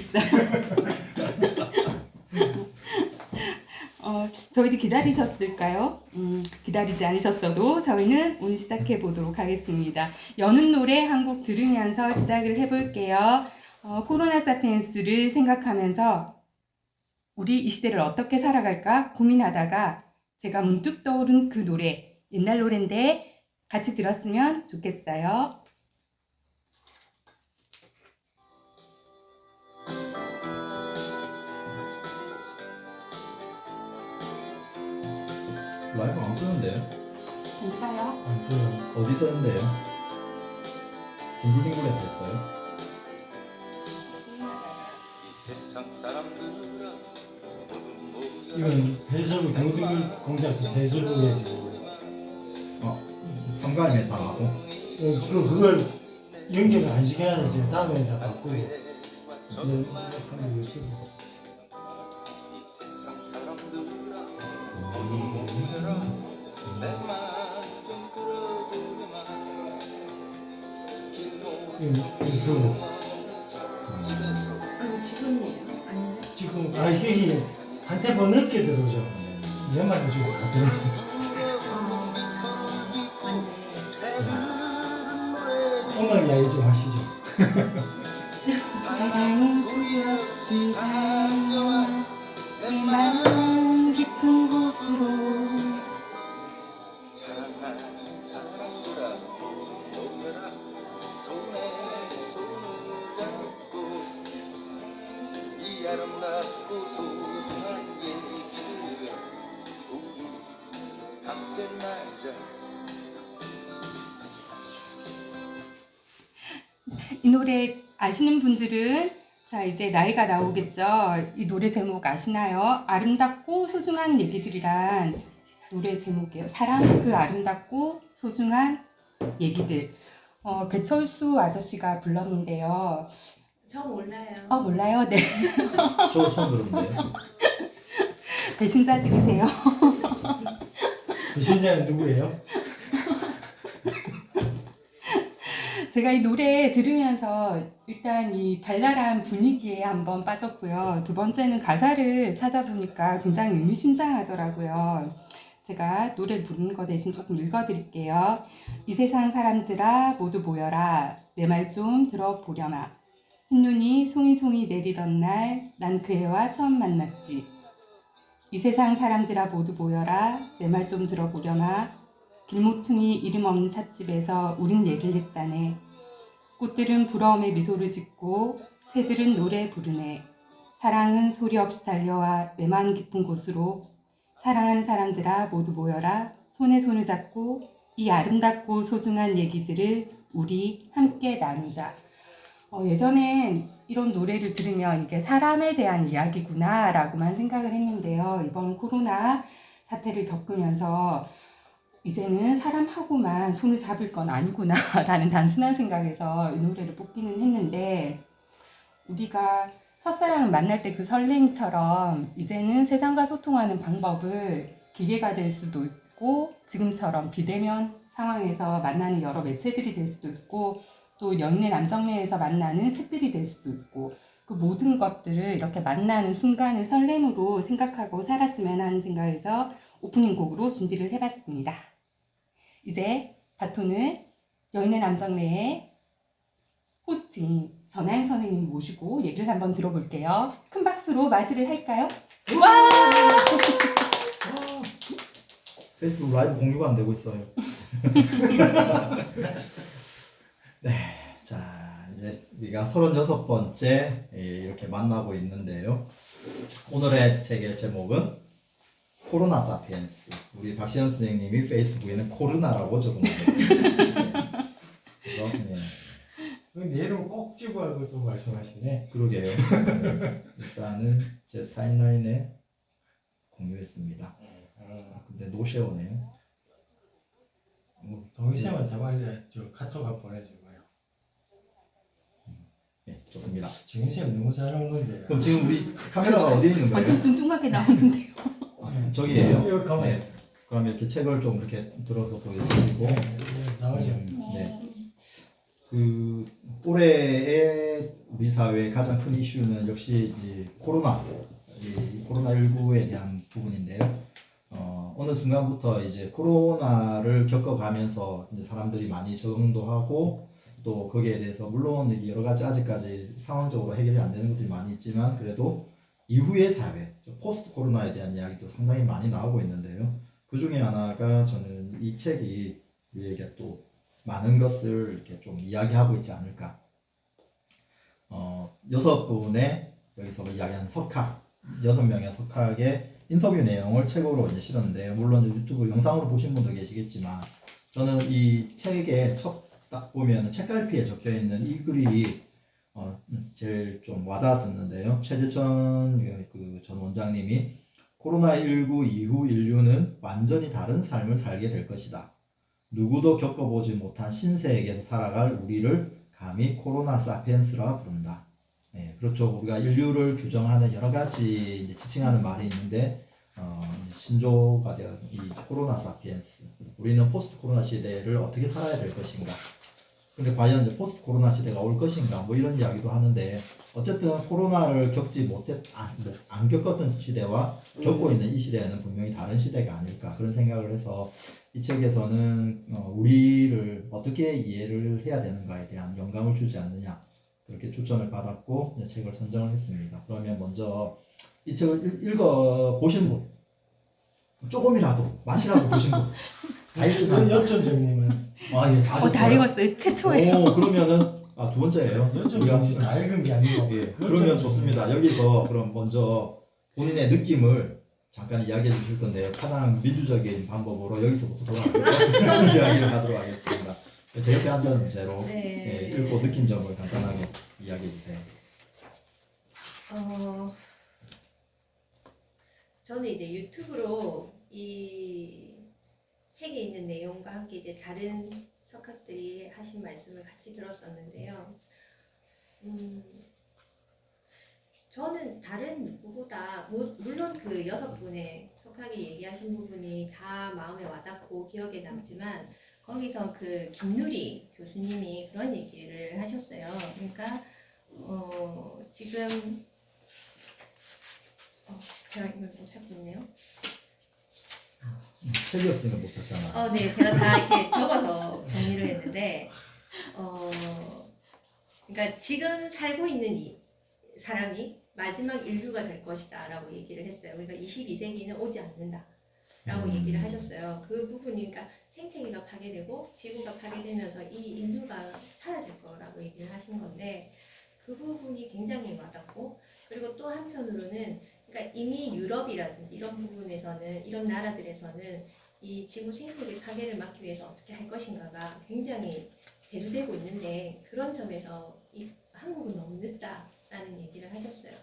있어요. 저희도 기다리셨을까요? 기다리지 않으셨어도 저희는 오늘 시작해 보도록 하겠습니다. 여는 노래 한 곡 들으면서 시작을 해볼게요. 코로나 사피엔스를 생각하면서 우리 이 시대를 어떻게 살아갈까 고민하다가 제가 문득 떠오른 그 노래, 옛날 노래인데 같이 들었으면 좋겠어요. 라이브 안 끄는데요? 볼까요? 안 보여. 어디서 했는데요? 딩글딩글에서 했어요? 이건 배설부 경등글 공장에서 배설부에 지금. 상관에서 안 하고? 그걸 연결을 안 시켜놔서 지금 다음에 다 바꾸고. 지금이에요? 아니요. 지금 이게 한 템포 늦게 들어오죠. 내 말도 지금 다 들어오죠. 음악 이야기 좀 하시죠. 사랑은 소리 없이 달려와 내 마음 깊은 곳으로 사랑하는 사람들아 모여라 손에 손을 잡고 이 아름답고 소중한 얘기를 우리 함께 나누자. 이 노래 아시는 분들은 자 이제 나이가 나오겠죠. 이 노래 제목 아시나요? 아름답고 소중한 얘기들이란 노래 제목이에요. 사랑 그 아름답고 소중한 얘기들. 배철수 아저씨가 불렀는데요. 저 몰라요. 몰라요? 네. 저 처음 들었는데요? 배신자들이세요. 배신자는 누구예요? 제가 이 노래 들으면서 일단 이 발랄한 분위기에 한번 빠졌고요. 두 번째는 가사를 찾아보니까 굉장히 의미심장하더라고요. 제가 노래를 부르는 거 대신 조금 읽어드릴게요. 이 세상 사람들아 모두 모여라 내 말 좀 들어보려마. 흰눈이 송이송이 내리던 날 난 그 애와 처음 만났지. 이 세상 사람들아 모두 모여라 내 말 좀 들어보려마. 길모퉁이 이름 없는 찻집에서 우린 얘기를 했다네. 꽃들은 부러움에 미소를 짓고 새들은 노래 부르네. 사랑은 소리 없이 달려와 내 마음 깊은 곳으로. 사랑하는 사람들아 모두 모여라 손에 손을 잡고 이 아름답고 소중한 얘기들을 우리 함께 나누자. 예전엔 이런 노래를 들으면 이게 사람에 대한 이야기구나 라고만 생각을 했는데요. 이번 코로나 사태를 겪으면서 이제는 사람하고만 손을 잡을 건 아니구나 라는 단순한 생각에서 이 노래를 뽑기는 했는데, 우리가 첫사랑을 만날 때 그 설렘처럼 이제는 세상과 소통하는 방법을 기계가 될 수도 있고, 지금처럼 비대면 상황에서 만나는 여러 매체들이 될 수도 있고, 또 연인의 남정네에서 만나는 책들이 될 수도 있고, 그 모든 것들을 이렇게 만나는 순간을 설렘으로 생각하고 살았으면 하는 생각에서 오프닝 곡으로 준비를 해봤습니다. 이제 바톤을 여인의 남정네의 호스트인 전하연 선생님 모시고 얘기를 한번 들어볼게요. 큰 박수로 맞이를 할까요? 와! 페이스북 라이브 공유가 안 되고 있어요. 네, 자 이제 우리가 36번째 이렇게 만나고 있는데요. 오늘의 책의 제목은 코로나 사피엔스. 우리 박시현 선생님이 페이스북에는 코르나라고 적어놨습니다. 그래서 내일은 꼭 집어하고 또 말씀하시네. 그러게요. 네, 일단은 제 타임라인에 공유했습니다. 근데 노쉐어네요. 동희쌤한테 빨리 저 카톡을 보내주고요. 네, 좋습니다. 정희쌤 너무 잘하는 건데. 그럼 지금 우리 카메라가 어디에 있는 거예요? 완전 뚱뚱하게 나오는데요. 저기예요. 여기 가면 네. 그럼 이렇게 책을 좀 이렇게 들어서 보여주시고. 나오죠. 네. 그 올해의 우리 사회의 가장 큰 이슈는 역시 이 코로나19에 대한 부분인데요. 어느 순간부터 이제 코로나를 겪어가면서 이제 사람들이 많이 적응도 하고 또 거기에 대해서 물론 이게 여러 가지 아직까지 상황적으로 해결이 안 되는 것들이 많이 있지만 그래도 이후의 사회, 포스트 코로나에 대한 이야기도 상당히 많이 나오고 있는데요. 그 중에 하나가 저는 이 책이 우리에게 또 많은 것을 이렇게 좀 이야기하고 있지 않을까. 6분의 여기서 이야기하는 석학, 6명의 석학의 인터뷰 내용을 책으로 이제 실었는데요. 물론 유튜브 영상으로 보신 분도 계시겠지만 저는 이 책에 딱 보면 책갈피에 적혀 있는 이 글이 제일 좀 와닿았었는데요. 최재천 전 원장님이 코로나19 이후 인류는 완전히 다른 삶을 살게 될 것이다. 누구도 겪어보지 못한 신세계에서 살아갈 우리를 감히 코로나 사피엔스라 부른다. 네, 그렇죠. 우리가 인류를 규정하는 여러 가지 이제 지칭하는 말이 있는데 신조가 되어 이 코로나 사피엔스. 우리는 포스트 코로나 시대를 어떻게 살아야 될 것인가. 근데 과연 이제 포스트 코로나 시대가 올 것인가 뭐 이런 이야기도 하는데 어쨌든 코로나를 안 겪었던 시대와 겪고 있는 이 시대는 분명히 다른 시대가 아닐까 그런 생각을 해서 이 책에서는 우리를 어떻게 이해를 해야 되는가에 대한 영감을 주지 않느냐 그렇게 추천을 받았고 이제 책을 선정을 했습니다. 그러면 먼저 이 책을 읽어보신 분 조금이라도 맛이라도 보신 분 다 읽지 않았다. 연천정님은 예, 다 읽었어요. 최초예요. 그러면은 두 번째예요. 연천정님이 다 읽은 게 아니고 예, 그러면 좋습니다. 여기서 그럼 먼저 본인의 느낌을 잠깐 이야기해 주실 건데요. 가장 민주적인 방법으로 여기서부터 돌아가서 이야기를 하도록 하겠습니다. 제 옆에 앉은 채로 네. 읽고 느낀 점을 간단하게 이야기해 주세요. 저는 이제 유튜브로 이 책에 있는 내용과 함께 이제 다른 석학들이 하신 말씀을 같이 들었었는데요. 저는 다른 누구보다 물론 그 6분의 석학이 얘기하신 부분이 다 마음에 와닿고 기억에 남지만 거기서 그 김누리 교수님이 그런 얘기를 하셨어요. 그러니까 지금 제가 이걸 못 찾고 있네요. 책이 없으니까 못 찾잖아. 네, 제가 다 이렇게 적어서 정리를 했는데, 그러니까 지금 살고 있는 이 사람이 마지막 인류가 될 것이다라고 얘기를 했어요. 그러니까 22세기는 오지 않는다라고 얘기를 하셨어요. 그 부분이 그러니까 생태계가 파괴되고 지구가 파괴되면서 이 인류가 사라질 거라고 얘기를 하신 건데 그 부분이 굉장히 와닿고 그리고 또 한편으로는 그러니까 이미 유럽이라든지 이런 부분에서는 이런 나라들에서는 이 지구 생태계 파괴를 막기 위해서 어떻게 할 것인가가 굉장히 대두되고 있는데 그런 점에서 이 한국은 너무 늦다라는 얘기를 하셨어요.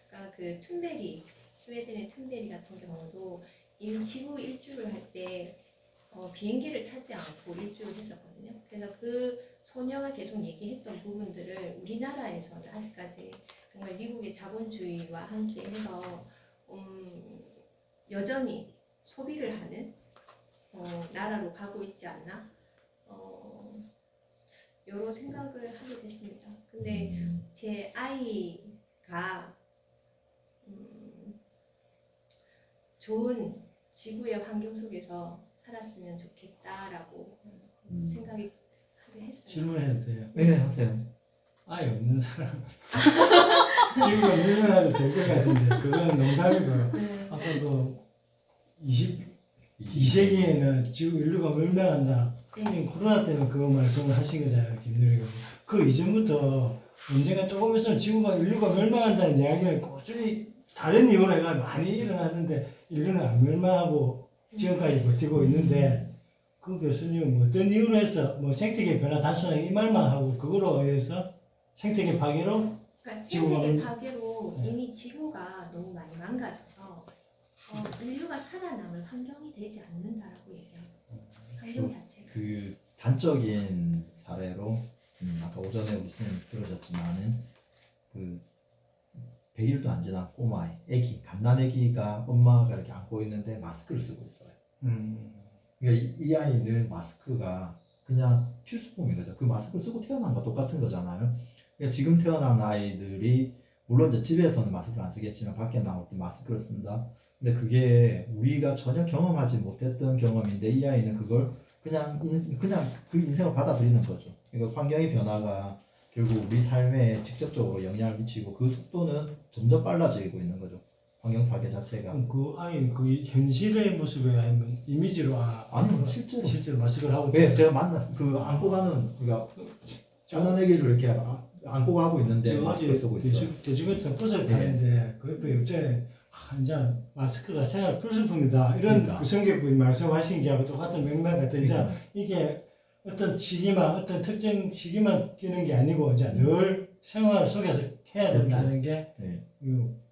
그러니까 그 툰베리 스웨덴의 툰베리 같은 경우도 이미 지구 일주를 할 때 비행기를 타지 않고 일주를 했었거든요. 그래서 그 소녀가 계속 얘기했던 부분들을 우리나라에서는 아직까지 정말 미국의 자본주의와 함께 해서 여전히 소비를 하는 나라로 가고 있지 않나 여러 생각을 하게 됐습니다. 근데 제 아이가 좋은 지구의 환경 속에서 살았으면 좋겠다라고 생각이 하게 했어요. 질문해도 돼요. 네, 하세요. 아예 없는 사람 지구가 멸망해도 될 것 같은데 그건 농담이고요. 네. 아까도 22세기에는 지구 인류가 멸망한다. 네. 코로나 때문에 그거 말씀을 하신 거잖아요, 김누리가. 그 이전부터 언젠가 조금 있으면 지구가 인류가 멸망한다는 이야기를 꾸준히 다른 이유로 해가 많이 일어났는데 인류는 안 멸망하고 지금까지 버티고 있는데 그 교수님은 뭐 어떤 이유로 해서 뭐 생태계 변화 단순하게 이 말만 하고 그거로 의해서 생태계 파괴로 그러니까 지구가 생태계 파괴로 네. 이미 지구가 너무 많이 망가져서 인류가 살아남을 환경이 되지 않는다라고 얘기합니다. 환경 자체가. 그 단적인 사례로 아까 오전에 우리 선생님 들으셨지만은 그 100일도 안 지난 꼬마 애기, 갓난 애기가 엄마가 이렇게 안고 있는데 마스크를 쓰고 있어요. 그러니까 이 아이는 마스크가 그냥 필수품인 거죠. 그 마스크 쓰고 태어난 거 똑같은 거잖아요. 그러니까 지금 태어난 아이들이 물론 이제 집에서는 마스크를 안 쓰겠지만 밖에 나올 때 마스크를 쓴다. 근데 그게 우리가 전혀 경험하지 못했던 경험인데 이 아이는 그걸 그냥 그 인생을 받아들이는 거죠. 그러니까 환경의 변화가 결국 우리 삶에 직접적으로 영향을 미치고 그 속도는 점점 빨라지고 있는 거죠. 환경 파괴 자체가. 그럼 그 아이는 그 현실의 모습에 아니면 이미지로 아니요, 실제로 마스크를 하고 네, 제가 만났 그 안고 가는 그러니까 작은 애기를 이렇게 안고 가고 있는데 마스크 쓰고 있어. 대중교통 버스를 타는데 그 옆에 옆전에 이제 마스크가 생활 필수품이다 이런 그러니까. 그 성격분이 말씀하신 게하고 똑같은 맥락 같아. 이제 그러니까. 이게 어떤 시기만 어떤 특정 시기만 끼는 게 아니고 이제 늘 생활 속에서 해야 된다는 게 네.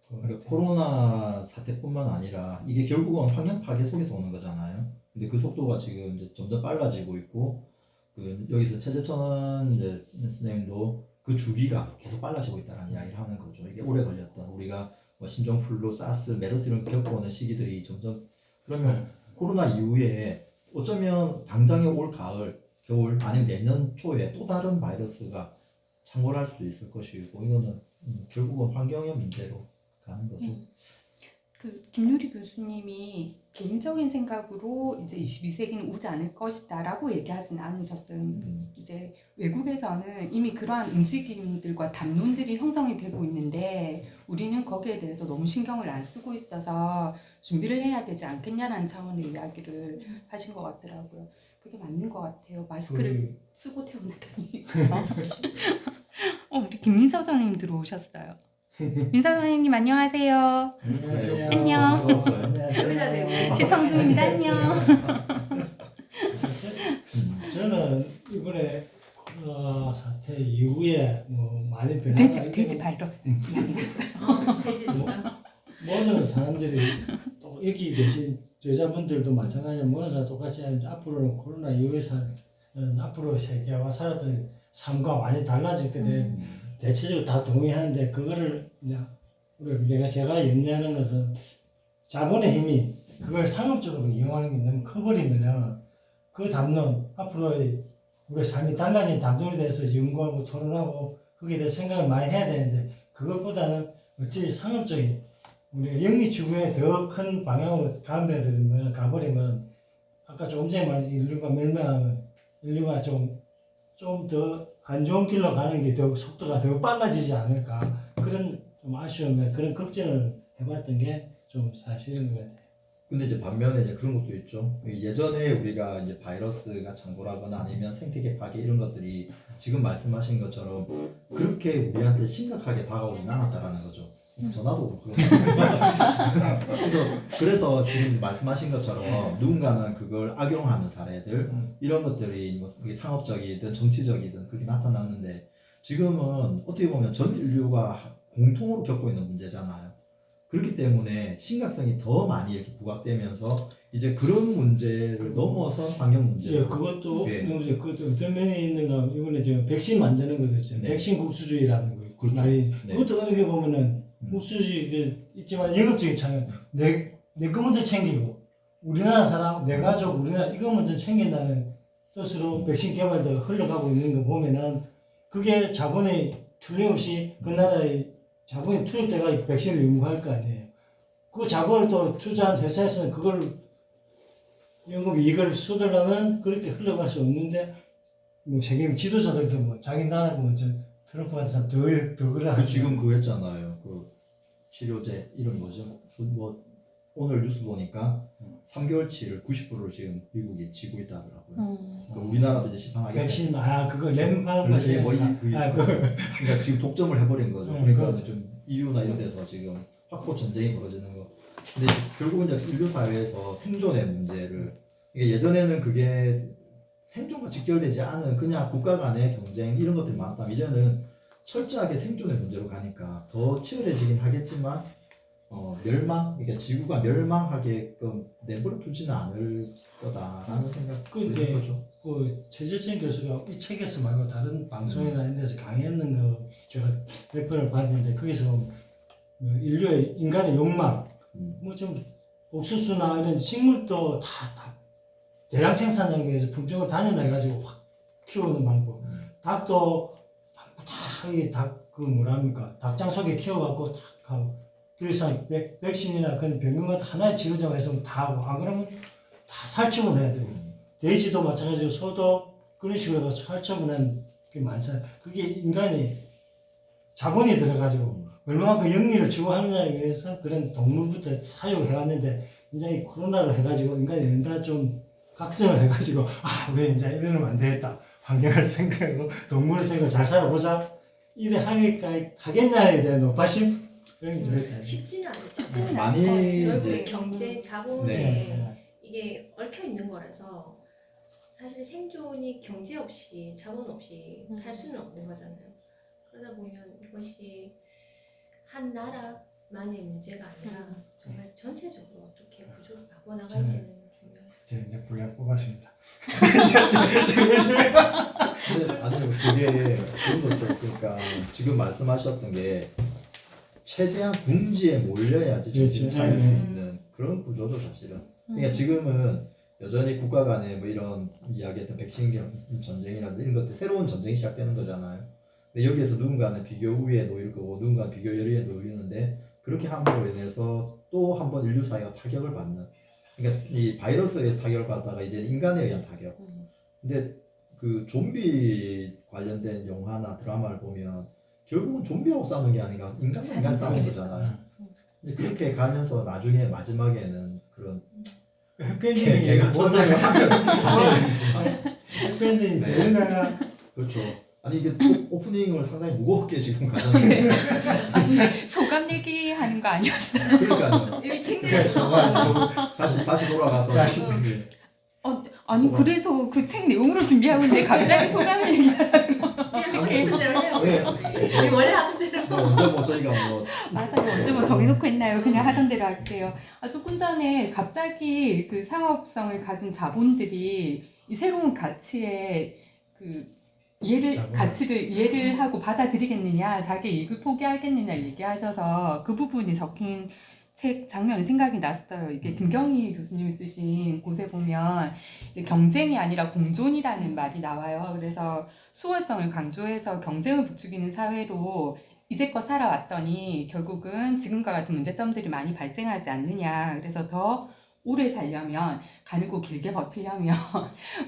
그러니까 코로나 사태뿐만 아니라 이게 결국은 환경 파괴 속에서 오는 거잖아요. 근데 그 속도가 지금 이제 점점 빨라지고 있고 그 여기서 최재천 이제 선생님도 그 주기가 계속 빨라지고 있다는 이야기를 하는 거죠. 이게 오래 걸렸던 우리가 뭐 신종플루, 사스, 메르스 이런 겪어오는 시기들이 점점 그러면 코로나 이후에 어쩌면 당장에 올 가을, 겨울 아니면 내년 초에 또 다른 바이러스가 창궐할 수도 있을 것이고 이거는 결국은 환경의 문제로 가는 거죠. 그 김유리 교수님이 개인적인 생각으로 이제 22세기는 오지 않을 것이다라고 얘기하진 않으셨어요. 이제 외국에서는 이미 그러한 움직임들과 담론들이 형성이 되고 있는데 우리는 거기에 대해서 너무 신경을 안 쓰고 있어서 준비를 해야 되지 않겠냐라는 차원의 이야기를 하신 것 같더라고요. 그게 맞는 것 같아요. 마스크를 쓰고 태어나다니. 그렇죠? 우리 김민서 선생님 들어오셨어요. 민서 선생님 안녕하세요. 안녕하세요. 안녕. 여기다 대고. 시청 중입니다. 안녕. 저는 이번에 코로나 사태 이후에 뭐 많이 변화가 돼지 바이러스 이야기 났어요. 돼지인가? 모든 사람들이 또 여기 계신 여자분들도 마찬가지로 모든 사람 똑같이 하는데 앞으로는 코로나 이후에서는 앞으로 세계와 살았던 삶과 많이 달라졌거든. 대체적으로 다 동의하는데 그거를 이제 제가 염려하는 것은 자본의 힘이 그걸 상업적으로 이용하는 게 너무 커버리면은 그 담론 앞으로의 우리 삶이 달라진 담론에 대해서 연구하고 토론하고 거기에 대해서 생각을 많이 해야 되는데 그것보다는 어찌 상업적인 우리가 영리 추구에 더 큰 방향으로 가버리면 아까 조금 전에 말한 인류가 멸망하면 인류가 좀 더 안 좋은 길로 가는 게 더 속도가 더 빨라지지 않을까 그런 좀 아쉬움에 그런 걱정을 해봤던 게 좀 사실인 것 같아요. 근데 이제 반면에 이제 그런 것도 있죠. 예전에 우리가 이제 바이러스가 창궐하거나 아니면 생태계 파괴 이런 것들이 지금 말씀하신 것처럼 그렇게 우리한테 심각하게 다가오진 않았다라는 거죠. 전화도 그렇고. 그래서 지금 말씀하신 것처럼 누군가는 그걸 악용하는 사례들 이런 것들이 뭐 그게 상업적이든 정치적이든 그렇게 나타났는데 지금은 어떻게 보면 전 인류가 공통으로 겪고 있는 문제잖아요. 그렇기 때문에 심각성이 더 많이 이렇게 부각되면서 이제 그런 문제를 넘어서 환경 문제. 예, 그것도 네. 그것도 어떤 면에 있는가 이번에 지금 백신 만드는 것도 있죠. 네. 백신 국수주의라는 거. 그렇죠. 말이 네. 그것도 어떻게 보면은 국수주의 있지만 영업적인 창은 내거 먼저 챙기고 우리나라 사람 내 가족 우리나라 이거 먼저 챙긴다는 뜻으로 백신 개발도 흘러가고 있는 거 보면은 그게 자본이 틀림없이 그 나라의 자본이 투입돼가 백신을 연구할 거 아니에요. 그 자본을 또 투자한 회사에서는 그걸 연구 이익을 쏟으려면 그렇게 흘러갈 수 없는데 뭐 세계 지도자들도 뭐 자기 나라 보면 트럼프 같은 사람 더 그래. 그 지금 그거 했잖아요. 그 치료제 이름 뭐죠? 뭐 오늘 뉴스 보니까 3개월치를 90%를 지금 미국이 지고 있다 하더라고요. 그 우리나라도 이제 시판하게. 백신 그거 램파고 그러니까 지금 독점을 해버린 거죠. 그러니까 그렇죠. 좀 EU나 이런 데서 지금 확보 전쟁이 벌어지는 거. 근데 결국은 이제 인류 사회에서 생존의 문제를 이게 예전에는 그게 생존과 직결되지 않은 그냥 국가 간의 경쟁 이런 것들이 많다면 이제는 철저하게 생존의 문제로 가니까 더 치열해지긴 하겠지만 멸망, 그러니까 지구가 멸망하게끔 내버려 두지는 않을 거다라는 생각이 드는 거죠. 그 최재천 교수가 이 책에서 말고 다른 방송이나 이런 데서 강의했는 거 제가 몇 번을 봤는데 거기서 인류의 인간의 욕망 뭐 좀 옥수수나 이런 식물도 다 대량 생산하기 위해서 품종을 단연해가지고 확 키우는 방법. 닭도 닭그 뭐랍니까 닭장 속에 키워갖고 딱 하고 더 이상 백신이나 그런 병균 같은 하나에 치료제가 있으면 다 하고 안 그러면 다 살충을 해야 되고 돼지도 마찬가지고 소도 그런 식으로 해서 살충을 게 많잖아요. 그게 인간이 자본이 들어가지고 얼마만큼 영리를 추구하느냐에 의해서 그런 동물부터 사육해왔는데 이제 이 코로나로 해가지고 인간이 얼마나 좀 각성을 해가지고 왜 이제 이러면 안 되겠다. 환경을 생각하고 동물을 생각하고 잘 살아보자. 이래 하겠냐에 대한 높아심 그런 게 들어있어요. 쉽지는 않죠. 쉽지는 많이 결국에 이제 경제 자본에 네. 이게 얽혀 있는 거라서 사실 생존이 경제 없이 자본 없이 살 수는 없는 거잖아요. 그러다 보면 이것이 한 나라만의 문제가 아니라 정말 전체적으로 어떻게 구조를 바꿔나갈지는 중요해요. 제가 이제 분량 뽑았습니다. 근데 아니 그게 그런 거죠. 그러니까 지금 말씀하셨던 게 최대한 궁지에 몰려야지 정신을 차릴 수 있는 그런 구조죠 사실은. 그러니까 지금은 여전히 국가 간에 뭐 이런 이야기했던 백신 전쟁이라든지 이런 것들 새로운 전쟁이 시작되는 거잖아요. 근데 여기에서 누군가는 비교 우위에 놓일 거고 누군가는 비교 열의에 놓이는데 그렇게 함으로 인해서 또 한 번 인류 사회가 타격을 받는. 그러니까 이 바이러스에 타격을 받다가 이제 인간에 의한 타격. 근데 그 좀비 관련된 영화나 드라마를 보면 결국은 좀비하고 싸우는 게 아니라 인간과 인간 싸우는 거잖아요. 근데 그렇게 가면서 나중에 마지막에는 그런 해피엔딩이 개가 천사를 하면 해피엔딩이 네. 되는가? 그렇죠. 아니 이게 오프닝을 상당히 무겁게 지금 가졌는데 소감 얘기하는 거 아니었어요? 그러니까요. 여기 책 그래, 내에서 정말 다시 돌아가서 다시. 네. 아니 소감. 그래서 그 책 내용으로 준비하고 있는데 갑자기 소감을 얘기하는 거. 그냥 하고 싶은 대로 해요. 네. 우리 원래 하던 대로. 뭐 언제 뭐 저희가 뭐 맞아요. 언제 뭐 정해놓고 했나요? 그냥 하던 대로 할게요. 조금 전에 갑자기 그 상업성을 가진 자본들이 이 새로운 가치에 그 가치를 이해를 하고 받아들이겠느냐, 자기 이익을 포기하겠느냐 얘기하셔서 그 부분이 적힌 책 장면이 생각이 났어요. 이게 김경희 교수님이 쓰신 곳에 보면 이제 경쟁이 아니라 공존이라는 말이 나와요. 그래서 수월성을 강조해서 경쟁을 부추기는 사회로 이제껏 살아왔더니 결국은 지금과 같은 문제점들이 많이 발생하지 않느냐. 그래서 더 오래 살려면, 가늘고 길게 버티려면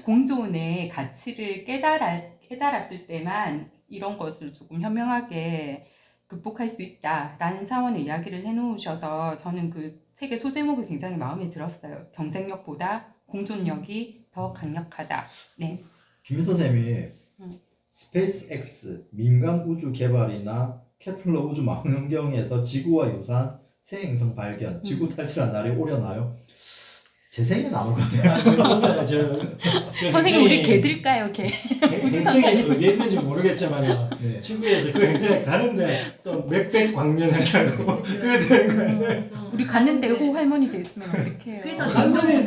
공존의 가치를 깨달았을 때만 이런 것을 조금 현명하게 극복할 수 있다라는 차원의 이야기를 해놓으셔서 저는 그 책의 소제목이 굉장히 마음에 들었어요. 경쟁력보다 공존력이 더 강력하다. 네. 김 선생님이 스페이스X 민간 우주 개발이나 케플러 우주 망원경에서 지구와 유사한 새 행성 발견, 지구 탈출한 날이 오려나요? 제 생각은 안 올 것 같아요. 선생님 우리 개들까요, 개? 행성이 어디에 있는지 모르겠지만 네. 지구에서 그 행성에 가는데 또 몇백 광년을 살고 그래야 되는 거예요. 우리 갔는데 호 할머니 돼 있으면 어떡해요? 그래서 한국인은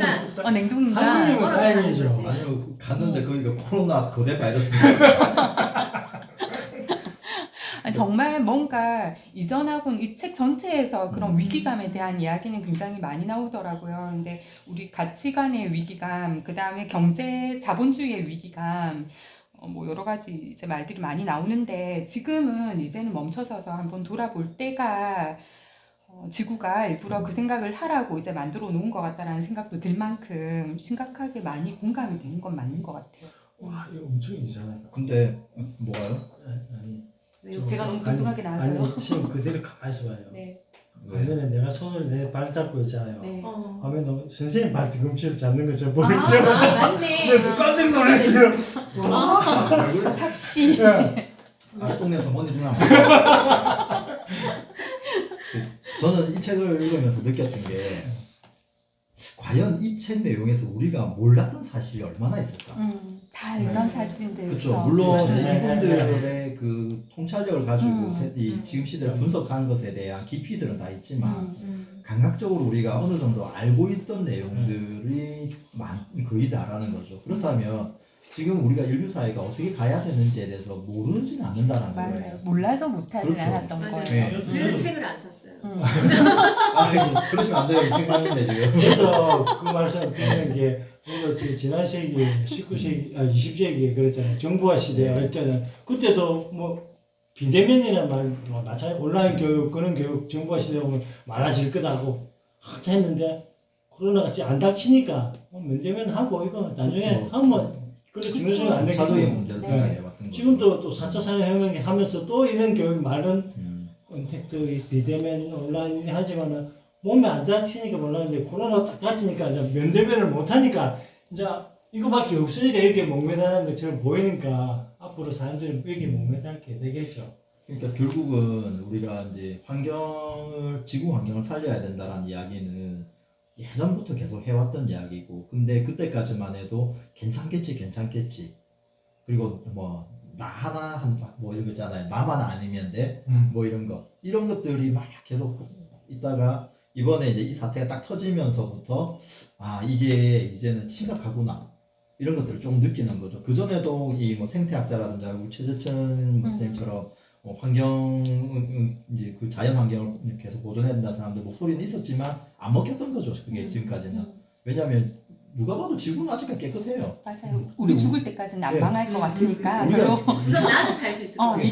냉동인가? 한국인은 멀어서 다행이죠. 가는 거지. 아니요 갔는데 거기가 코로나 거대 바이러스. 정말 뭔가 이전하고는 이 책 전체에서 그런 위기감에 대한 이야기는 굉장히 많이 나오더라고요. 근데 우리 가치관의 위기감, 그 다음에 경제 자본주의의 위기감, 뭐 여러 가지 이제 말들이 많이 나오는데 지금은 이제는 멈춰서서 한번 돌아볼 때가 지구가 일부러 그 생각을 하라고 이제 만들어 놓은 것 같다라는 생각도 들 만큼 심각하게 많이 공감이 되는 건 맞는 것 같아요. 와 이거 엄청 이상하다. 근데 뭐가요? 아니 왜요? 제가 너무 궁금하게 나와서요. 아니 지금 그대로 가만히 있어봐요. 네. 화면에 내가 손을 내 발 잡고 있잖아요. 네. 화면에 선생님 발 뒤꿈치를 잡는 거 저 아, 보이죠? 맞네. 내가 깜짝 놀랐어요. 삭시. 아 동네 사모님 누나. 저는 이 책을 읽으면서 느꼈던 게 과연 이 책 내용에서 우리가 몰랐던 사실이 얼마나 있을까? 다 알던 사실인데. 그렇죠. 물론 그렇죠. 이분들의 그 통찰력을 가지고 이 지금 시대를 음. 분석한 것에 대한 깊이들은 다 있지만 음. 감각적으로 우리가 어느 정도 알고 있던 내용들이 거의 다라는 거죠. 그렇다면 지금 우리가 인류 사회가 어떻게 가야 되는지에 대해서 모르진 않는다라는 맞아요. 거예요. 몰라서 못하진 그렇죠. 않았던 맞아요. 거예요. 네. 우리는 책을 안 샀어요. 아이고 그러시면 안 돼요. 생각인데 지금. 저도 그 말씀 듣는 게 우리가 그 지난 세기에 19세기, 20세기에 그랬잖아요. 정부화 시대 할 때는 그때도 뭐 비대면이란 말 마찬가지 온라인 교육, 그런 교육 정부화 시대 오면 많아질 거다고 한참 했는데 코로나가 안 닥치니까 면대면 하고 이거 나중에 그렇죠. 하면 그래 중요성이 안 자적인 되겠죠. 문제를 네. 생각해 봤던 거죠. 지금도 또 4차 산업혁명이 하면서 또 이런 교육 많은 또 비대면 온라인 하지만은 몸에 안 다치니까 몰랐는데 코로나 딱 다치니까 이제 면대면을 못 하니까 이제 이거밖에 없으니까 이렇게 목매다는 것처럼 보이니까 앞으로 사람들이 여기 목매달게 되겠죠. 그러니까 결국은 우리가 이제 지구 환경을 살려야 된다라는 이야기는 예전부터 계속 해왔던 이야기고, 근데 그때까지만 해도 괜찮겠지. 그리고 뭐 나 하나 뭐 이런 거 있잖아요. 나만 아니면 돼. 뭐 이런 것들이 막 계속 있다가 이번에 이제 이 사태가 딱 터지면서부터 이게 이제는 심각하구나 이런 것들을 좀 느끼는 거죠. 그 전에도 이 뭐 생태학자라든지 우리 최재천 선생님처럼 뭐 환경 이제 그 자연 환경을 계속 보존해야 된다는 사람들 목소리는 있었지만 안 먹혔던 거죠. 그게 지금까지는. 왜냐하면 누가 봐도 지구는 아직까지 깨끗해요. 맞아요. 우리 죽을 때까지는 안 네. 망할 것 같으니까 우리가 별로 우선 나는 살 수 있을 것 같아요.